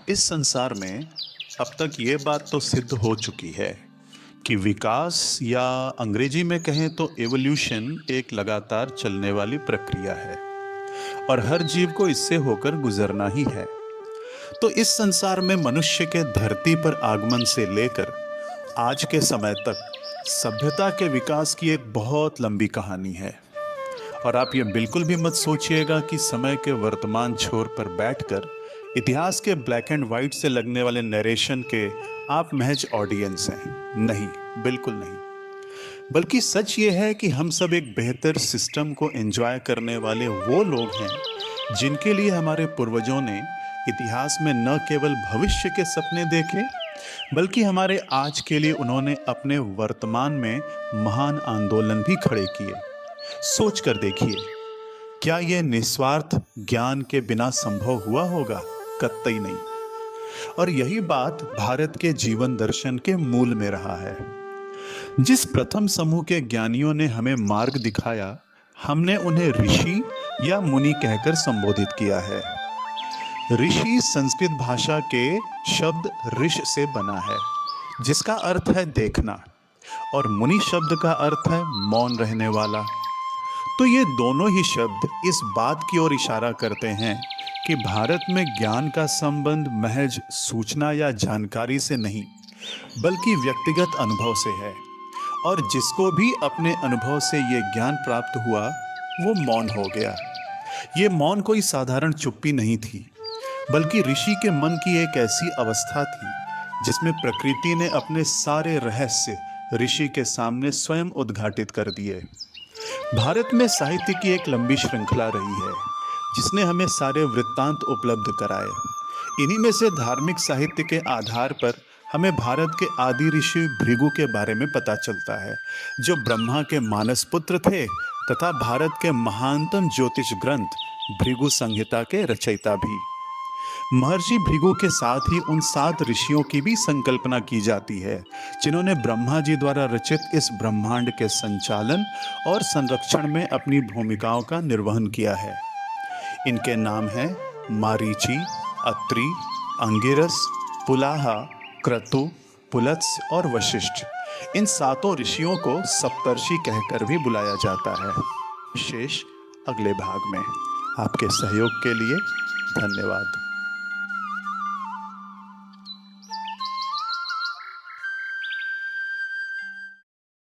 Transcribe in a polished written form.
इस संसार में अब तक ये बात तो सिद्ध हो चुकी है कि विकास या अंग्रेजी में कहें तो एवोल्यूशन एक लगातार चलने वाली प्रक्रिया है और हर जीव को इससे होकर गुजरना ही है। तो इस संसार में मनुष्य के धरती पर आगमन से लेकर आज के समय तक सभ्यता के विकास की एक बहुत लंबी कहानी है। और आप ये बिल्कुल भी मत सोचिएगा कि समय के वर्तमान छोर पर बैठकर इतिहास के ब्लैक एंड व्हाइट से लगने वाले नरेशन के आप महज ऑडियंस हैं। नहीं, बिल्कुल नहीं। बल्कि सच ये है कि हम सब एक बेहतर सिस्टम को एंजॉय करने वाले वो लोग हैं जिनके लिए हमारे पूर्वजों ने इतिहास में न केवल भविष्य के सपने देखे बल्कि हमारे आज के लिए उन्होंने अपने वर्तमान में महान आंदोलन भी खड़े किए। सोच कर देखिए, क्या यह निस्वार्थ ज्ञान के बिना संभव हुआ होगा? कतई नहीं। और यही बात भारत के जीवन दर्शन के मूल में रहा है। जिस प्रथम समूह के ज्ञानियों ने हमें मार्ग दिखाया, हमने उन्हें ऋषि या मुनि कहकर संबोधित किया है। ऋषि संस्कृत भाषा के शब्द ऋष से बना है, जिसका अर्थ है देखना, और मुनि शब्द का अर्थ है मौन रहने वाला। तो ये दोनों ही शब्द इस बात की ओर इशारा करते हैं कि भारत में ज्ञान का संबंध महज सूचना या जानकारी से नहीं बल्कि व्यक्तिगत अनुभव से है। और जिसको भी अपने अनुभव से ये ज्ञान प्राप्त हुआ वो मौन हो गया। ये मौन कोई साधारण चुप्पी नहीं थी बल्कि ऋषि के मन की एक ऐसी अवस्था थी जिसमें प्रकृति ने अपने सारे रहस्य ऋषि के सामने स्वयं उद्घाटित कर दिए। भारत में साहित्य की एक लंबी श्रृंखला रही है जिसने हमें सारे वृत्तांत उपलब्ध कराए। इन्हीं में से धार्मिक साहित्य के आधार पर हमें भारत के आदि ऋषि भृगु के बारे में पता चलता है, जो ब्रह्मा के मानस पुत्र थे तथा भारत के महानतम ज्योतिष ग्रंथ भृगु संहिता के रचयिता भी। महर्षि भृगु के साथ ही उन 7 ऋषियों की भी संकल्पना की जाती है जिन्होंने ब्रह्मा जी द्वारा रचित इस ब्रह्मांड के संचालन और संरक्षण में अपनी भूमिकाओं का निर्वहन किया है। इनके नाम हैं मारीचि, अत्रि, अंगिरस, पुलाहा, क्रतु, पुलत्स्य और वशिष्ठ। इन 7 ऋषियों को सप्तर्षि कहकर भी बुलाया जाता है। शेष अगले भाग में। आपके सहयोग के लिए धन्यवाद।